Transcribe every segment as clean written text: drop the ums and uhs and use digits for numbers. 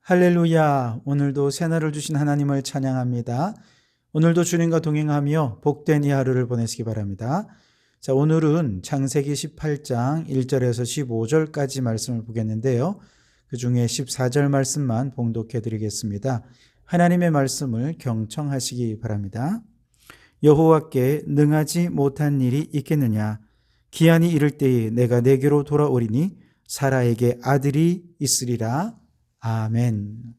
할렐루야. 오늘도 새날을 주신 하나님을 찬양합니다. 오늘도 주님과 동행하며 복된 이 하루를 보내시기 바랍니다. 자, 오늘은 창세기 18장 1절에서 15절까지 말씀을 보겠는데요. 그 중에 14절 말씀만 봉독해 드리겠습니다. 하나님의 말씀을 경청하시기 바랍니다. 여호와께 능하지 못한 일이 있겠느냐? 기한이 이를 때에 내가 내게로 돌아오리니 사라에게 아들이 있으리라. 아멘.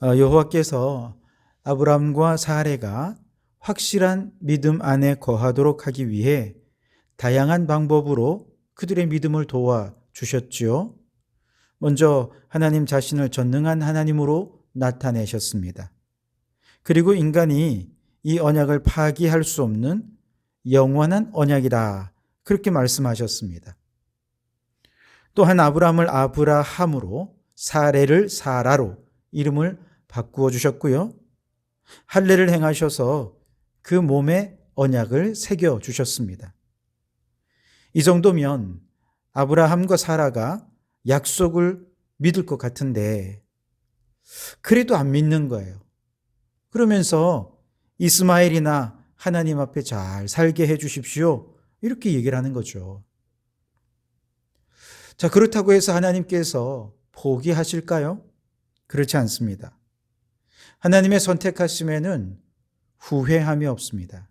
여호와께서 아브람과 사레가 확실한 믿음 안에 거하도록 하기 위해 다양한 방법으로 그들의 믿음을 도와주셨지요. 먼저 하나님 자신을 전능한 하나님으로 나타내셨습니다. 그리고 인간이 이 언약을 파기할 수 없는 영원한 언약이다, 그렇게 말씀하셨습니다. 또한 아브람을 아브라함으로 사레를 사라로 이름을 바꾸어 주셨고요. 할례를 행하셔서 그 몸에 언약을 새겨 주셨습니다. 이 정도면 아브라함과 사라가 약속을 믿을 것 같은데 그래도 안 믿는 거예요. 그러면서 이스마엘이나 하나님 앞에 잘 살게 해 주십시오, 이렇게 얘기를 하는 거죠. 자, 그렇다고 해서 하나님께서 포기하실까요? 그렇지 않습니다. 하나님의 선택하심에는 후회함이 없습니다.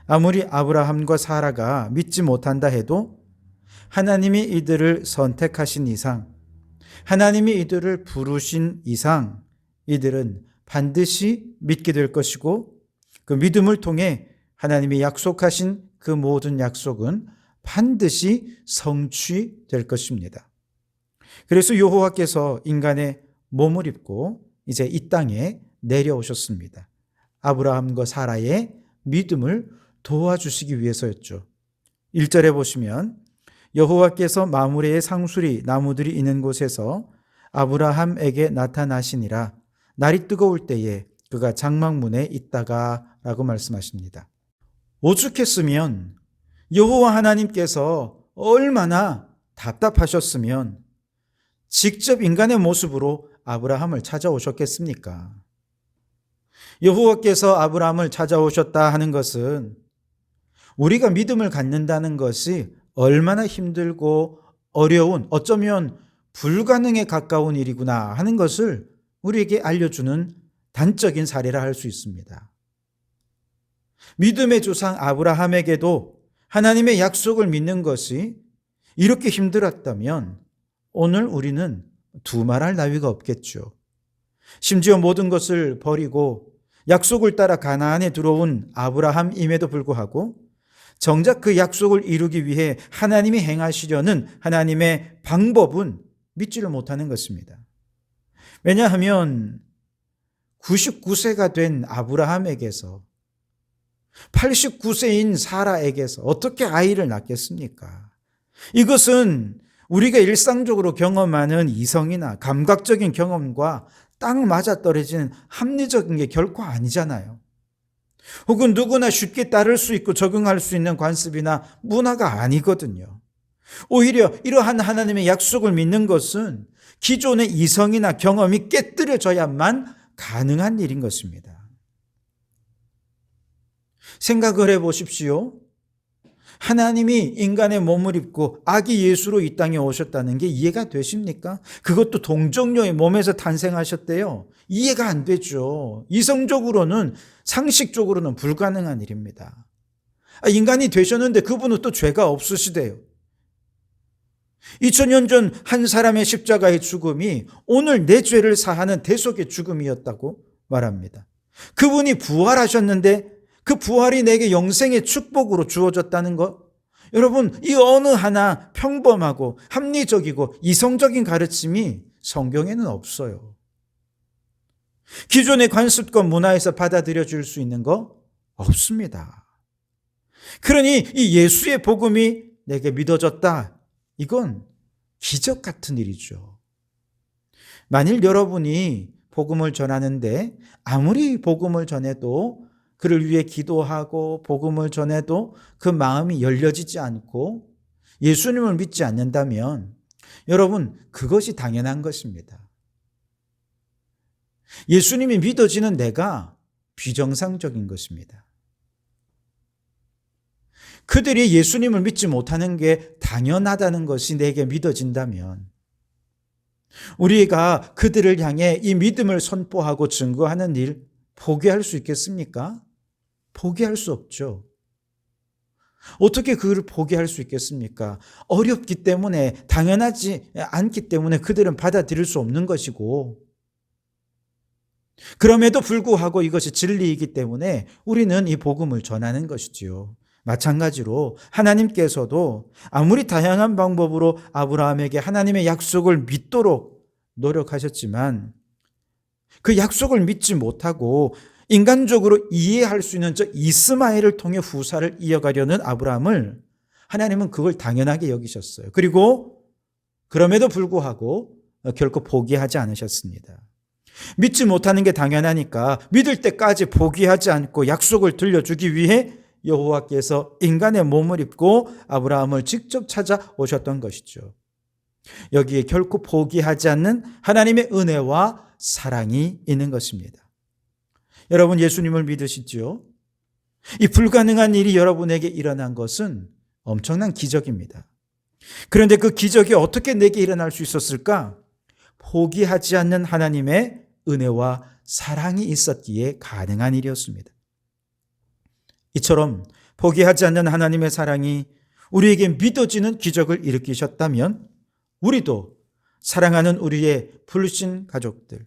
아무리 아브라함과 사라가 믿지 못한다 해도 하나님이 이들을 선택하신 이상, 하나님이 이들을 부르신 이상, 이들은 반드시 믿게 될 것이고, 그 믿음을 통해 하나님이 약속하신 그 모든 약속은 반드시 성취될 것입니다. 그래서 여호와께서 인간의 몸을 입고 이제 이 땅에 내려오셨습니다. 아브라함과 사라의 믿음을 도와주시기 위해서였죠. 1절에 보시면 여호와께서 마므레의 상수리 나무들이 있는 곳에서 아브라함에게 나타나시니라. 날이 뜨거울 때에 그가 장막문에 있다가 라고 말씀하십니다. 오죽했으면 여호와 하나님께서 얼마나 답답하셨으면 직접 인간의 모습으로 아브라함을 찾아오셨겠습니까? 여호와께서 아브라함을 찾아오셨다 하는 것은 우리가 믿음을 갖는다는 것이 얼마나 힘들고 어려운, 어쩌면 불가능에 가까운 일이구나 하는 것을 우리에게 알려주는 단적인 사례라 할 수 있습니다. 믿음의 조상 아브라함에게도 하나님의 약속을 믿는 것이 이렇게 힘들었다면 오늘 우리는 두말할 나위가 없겠죠. 심지어 모든 것을 버리고 약속을 따라 가나안에 들어온 아브라함임에도 불구하고 정작 그 약속을 이루기 위해 하나님이 행하시려는 하나님의 방법은 믿지를 못하는 것입니다. 왜냐하면 99세가 된 아브라함에게서 89세인 사라에게서 어떻게 아이를 낳겠습니까? 이것은 우리가 일상적으로 경험하는 이성이나 감각적인 경험과 딱 맞아떨어지는 합리적인 게 결코 아니잖아요. 혹은 누구나 쉽게 따를 수 있고 적용할 수 있는 관습이나 문화가 아니거든요. 오히려 이러한 하나님의 약속을 믿는 것은 기존의 이성이나 경험이 깨뜨려져야만 가능한 일인 것입니다. 생각을 해보십시오. 하나님이 인간의 몸을 입고 아기 예수로 이 땅에 오셨다는 게 이해가 되십니까? 그것도 동정녀의 몸에서 탄생하셨대요. 이해가 안 되죠. 이성적으로는, 상식적으로는 불가능한 일입니다. 인간이 되셨는데 그분은 또 죄가 없으시대요. 2000년 전 한 사람의 십자가의 죽음이 오늘 내 죄를 사하는 대속의 죽음이었다고 말합니다. 그분이 부활하셨는데 그 부활이 내게 영생의 축복으로 주어졌다는 것, 여러분, 이 어느 하나 평범하고 합리적이고 이성적인 가르침이 성경에는 없어요. 기존의 관습권 문화에서 받아들여질 수 있는 거 없습니다. 그러니 이 예수의 복음이 내게 믿어졌다, 이건 기적 같은 일이죠. 만일 여러분이 복음을 전하는데 아무리 복음을 전해도 그를 위해 기도하고 복음을 전해도 그 마음이 열려지지 않고 예수님을 믿지 않는다면 여러분, 그것이 당연한 것입니다. 예수님이 믿어지는 내가 비정상적인 것입니다. 그들이 예수님을 믿지 못하는 게 당연하다는 것이 내게 믿어진다면 우리가 그들을 향해 이 믿음을 선포하고 증거하는 일 포기할 수 있겠습니까? 포기할 수 없죠. 어떻게 그를 포기할 수 있겠습니까? 어렵기 때문에, 당연하지 않기 때문에 그들은 받아들일 수 없는 것이고, 그럼에도 불구하고 이것이 진리이기 때문에 우리는 이 복음을 전하는 것이지요. 마찬가지로 하나님께서도 아무리 다양한 방법으로 아브라함에게 하나님의 약속을 믿도록 노력하셨지만 그 약속을 믿지 못하고 인간적으로 이해할 수 있는 저 이스마엘을 통해 후사를 이어가려는 아브라함을 하나님은 그걸 당연하게 여기셨어요. 그리고 그럼에도 불구하고 결코 포기하지 않으셨습니다. 믿지 못하는 게 당연하니까 믿을 때까지 포기하지 않고 약속을 들려주기 위해 여호와께서 인간의 몸을 입고 아브라함을 직접 찾아오셨던 것이죠. 여기에 결코 포기하지 않는 하나님의 은혜와 사랑이 있는 것입니다. 여러분, 예수님을 믿으시죠? 이 불가능한 일이 여러분에게 일어난 것은 엄청난 기적입니다. 그런데 그 기적이 어떻게 내게 일어날 수 있었을까? 포기하지 않는 하나님의 은혜와 사랑이 있었기에 가능한 일이었습니다. 이처럼 포기하지 않는 하나님의 사랑이 우리에게 믿어지는 기적을 일으키셨다면 우리도 사랑하는 우리의 불신 가족들,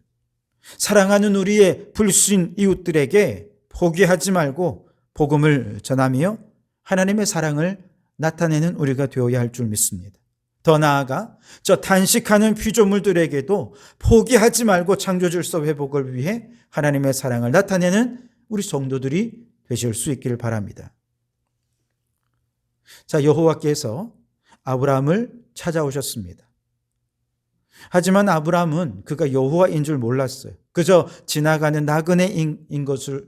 사랑하는 우리의 불신 이웃들에게 포기하지 말고 복음을 전하며 하나님의 사랑을 나타내는 우리가 되어야 할 줄 믿습니다. 더 나아가 저 단식하는 피조물들에게도 포기하지 말고 창조질서 회복을 위해 하나님의 사랑을 나타내는 우리 성도들이 되실 수 있기를 바랍니다. 자, 여호와께서 아브라함을 찾아오셨습니다. 하지만 아브라함은 그가 여호와인 줄 몰랐어요. 그저 지나가는 나그네인 것을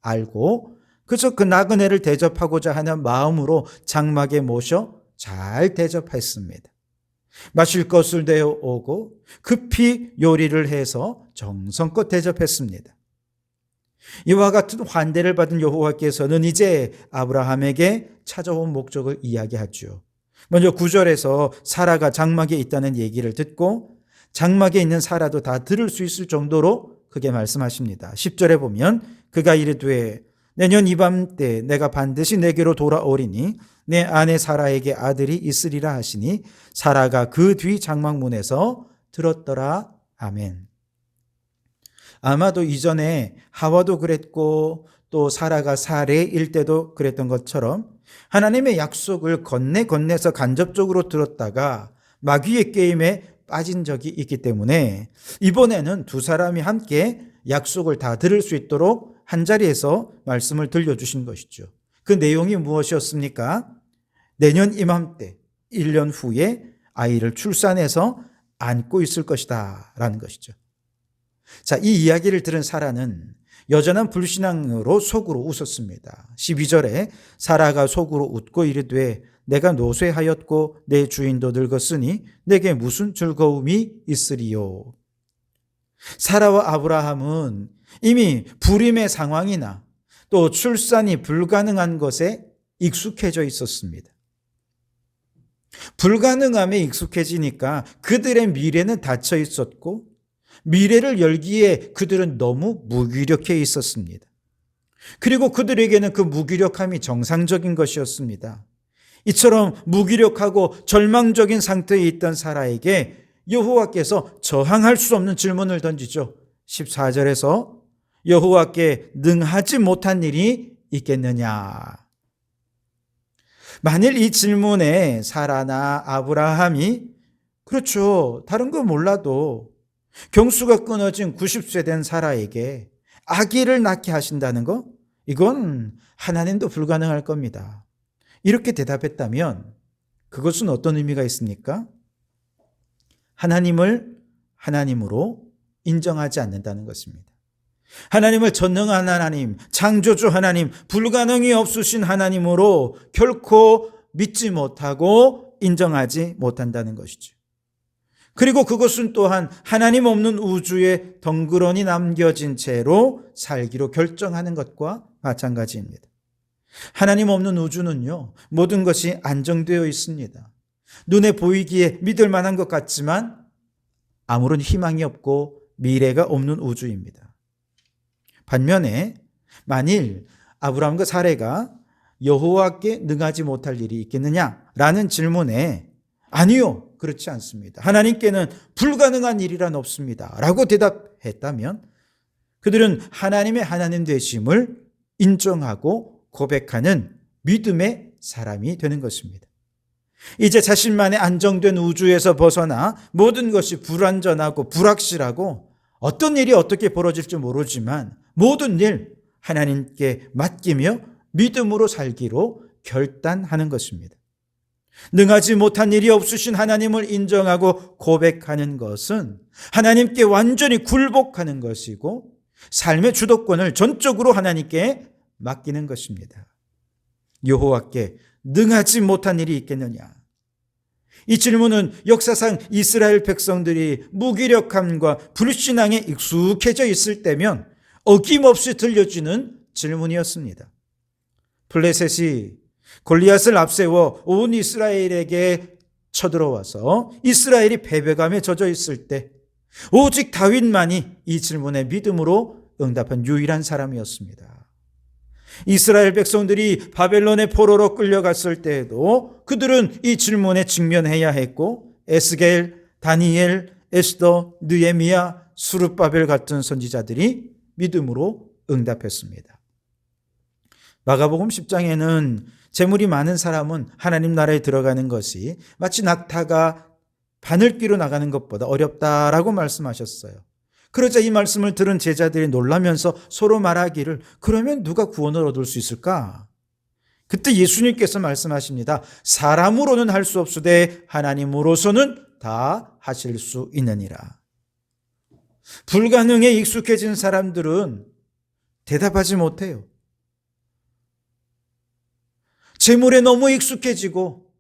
알고 그저 그 나그네를 대접하고자 하는 마음으로 장막에 모셔 잘 대접했습니다. 마실 것을 내어오고 급히 요리를 해서 정성껏 대접했습니다. 이와 같은 환대를 받은 여호와께서는 이제 아브라함에게 찾아온 목적을 이야기하죠. 먼저 9절에서 사라가 장막에 있다는 얘기를 듣고 장막에 있는 사라도 다 들을 수 있을 정도로 크게 말씀하십니다. 10절에 보면 그가 이르되 내년 이맘때 내가 반드시 내게로 돌아오리니 내 아내 사라에게 아들이 있으리라 하시니 사라가 그 뒤 장막문에서 들었더라. 아멘. 아마도 이전에 하와도 그랬고 또 사라가 사레일 때도 그랬던 것처럼 하나님의 약속을 건네서 간접적으로 들었다가 마귀의 게임에 빠진 적이 있기 때문에 이번에는 두 사람이 함께 약속을 다 들을 수 있도록 한자리에서 말씀을 들려주신 것이죠. 그 내용이 무엇이었습니까? 내년 이맘때 1년 후에 아이를 출산해서 안고 있을 것이다 라는 것이죠. 자, 이 이야기를 들은 사라는 여전한 불신앙으로 속으로 웃었습니다. 12절에 사라가 속으로 웃고 이르되 내가 노쇠하였고 내 주인도 늙었으니 내게 무슨 즐거움이 있으리요. 사라와 아브라함은 이미 불임의 상황이나 또 출산이 불가능한 것에 익숙해져 있었습니다. 불가능함에 익숙해지니까 그들의 미래는 닫혀 있었고 미래를 열기에 그들은 너무 무기력해 있었습니다. 그리고 그들에게는 그 무기력함이 정상적인 것이었습니다. 이처럼 무기력하고 절망적인 상태에 있던 사라에게 여호와께서 저항할 수 없는 질문을 던지죠. 14절에서 여호와께 능하지 못한 일이 있겠느냐. 만일 이 질문에 사라나 아브라함이 그렇죠, 다른 건 몰라도 경수가 끊어진 90세 된 사라에게 아기를 낳게 하신다는 거, 이건 하나님도 불가능할 겁니다. 이렇게 대답했다면 그것은 어떤 의미가 있습니까? 하나님을 하나님으로 인정하지 않는다는 것입니다. 하나님을 전능한 하나님, 창조주 하나님, 불가능이 없으신 하나님으로 결코 믿지 못하고 인정하지 못한다는 것이죠. 그리고 그것은 또한 하나님 없는 우주에 덩그러니 남겨진 채로 살기로 결정하는 것과 마찬가지입니다. 하나님 없는 우주는요, 모든 것이 안정되어 있습니다. 눈에 보이기에 믿을 만한 것 같지만 아무런 희망이 없고 미래가 없는 우주입니다. 반면에 만일 아브라함과 사레가 여호와께 능하지 못할 일이 있겠느냐라는 질문에 아니요, 그렇지 않습니다. 하나님께는 불가능한 일이란 없습니다 라고 대답했다면 그들은 하나님의 하나님 되심을 인정하고 고백하는 믿음의 사람이 되는 것입니다. 이제 자신만의 안정된 우주에서 벗어나 모든 것이 불완전하고 불확실하고 어떤 일이 어떻게 벌어질지 모르지만 모든 일 하나님께 맡기며 믿음으로 살기로 결단하는 것입니다. 능하지 못한 일이 없으신 하나님을 인정하고 고백하는 것은 하나님께 완전히 굴복하는 것이고 삶의 주도권을 전적으로 하나님께 맡기는 것입니다. 여호와께 능하지 못한 일이 있겠느냐? 이 질문은 역사상 이스라엘 백성들이 무기력함과 불신앙에 익숙해져 있을 때면 어김없이 들려지는 질문이었습니다. 블레셋이 골리앗을 앞세워 온 이스라엘에게 쳐들어와서 이스라엘이 패배감에 젖어 있을 때 오직 다윗만이 이 질문에 믿음으로 응답한 유일한 사람이었습니다. 이스라엘 백성들이 바벨론의 포로로 끌려갔을 때에도 그들은 이 질문에 직면해야 했고 에스겔, 다니엘, 에스더, 느헤미야, 스룹바벨 같은 선지자들이 믿음으로 응답했습니다. 마가복음 10장에는 재물이 많은 사람은 하나님 나라에 들어가는 것이 마치 낙타가 바늘귀로 나가는 것보다 어렵다라고 말씀하셨어요. 그러자 이 말씀을 들은 제자들이 놀라면서 서로 말하기를 그러면 누가 구원을 얻을 수 있을까? 그때 예수님께서 말씀하십니다. 사람으로는 할 수 없으되 하나님으로서는 다 하실 수 있느니라. 불가능에 익숙해진 사람들은 대답하지 못해요. 재물에 너무 익숙해지고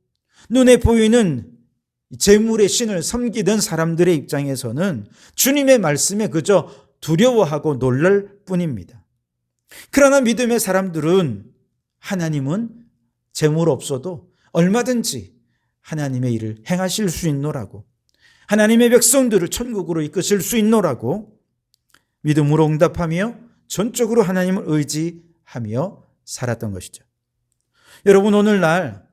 눈에 보이는 재물의 신을 섬기던 사람들의 입장에서는 주님의 말씀에 그저 두려워하고 놀랄 뿐입니다. 그러나 믿음의 사람들은 하나님은 재물 없어도 얼마든지 하나님의 일을 행하실 수 있노라고, 하나님의 백성들을 천국으로 이끄실 수 있노라고 믿음으로 응답하며 전적으로 하나님을 의지하며 살았던 것이죠. 여러분, 오늘날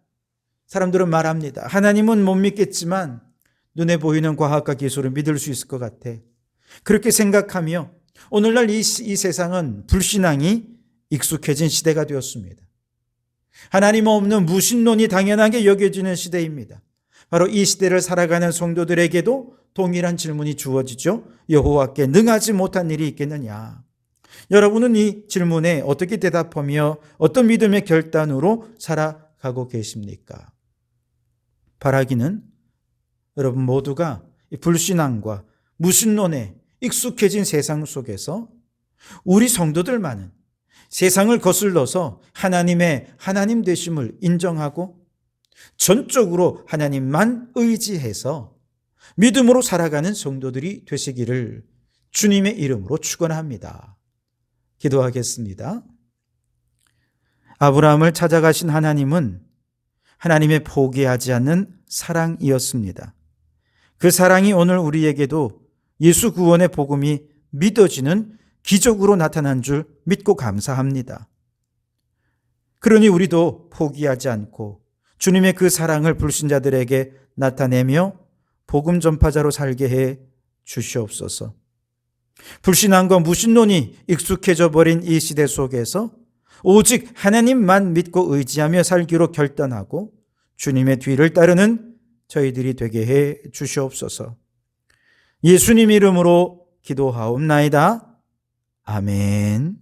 사람들은 말합니다. 하나님은 못 믿겠지만 눈에 보이는 과학과 기술을 믿을 수 있을 것 같아. 그렇게 생각하며 오늘날 이 세상은 불신앙이 익숙해진 시대가 되었습니다. 하나님 없는 무신론이 당연하게 여겨지는 시대입니다. 바로 이 시대를 살아가는 성도들에게도 동일한 질문이 주어지죠. 여호와께 능하지 못한 일이 있겠느냐? 여러분은 이 질문에 어떻게 대답하며 어떤 믿음의 결단으로 살아가고 계십니까? 바라기는 여러분 모두가 불신앙과 무신론에 익숙해진 세상 속에서 우리 성도들만은 세상을 거슬러서 하나님의 하나님 되심을 인정하고 전적으로 하나님만 의지해서 믿음으로 살아가는 성도들이 되시기를 주님의 이름으로 축원합니다. 기도하겠습니다. 아브라함을 찾아가신 하나님은 하나님의 포기하지 않는 사랑이었습니다. 그 사랑이 오늘 우리에게도 예수 구원의 복음이 믿어지는 기적으로 나타난 줄 믿고 감사합니다. 그러니 우리도 포기하지 않고 주님의 그 사랑을 불신자들에게 나타내며 복음 전파자로 살게 해 주시옵소서. 불신앙과 무신론이 익숙해져 버린 이 시대 속에서 오직 하나님만 믿고 의지하며 살기로 결단하고 주님의 뒤를 따르는 저희들이 되게 해 주시옵소서. 예수님 이름으로 기도하옵나이다. 아멘.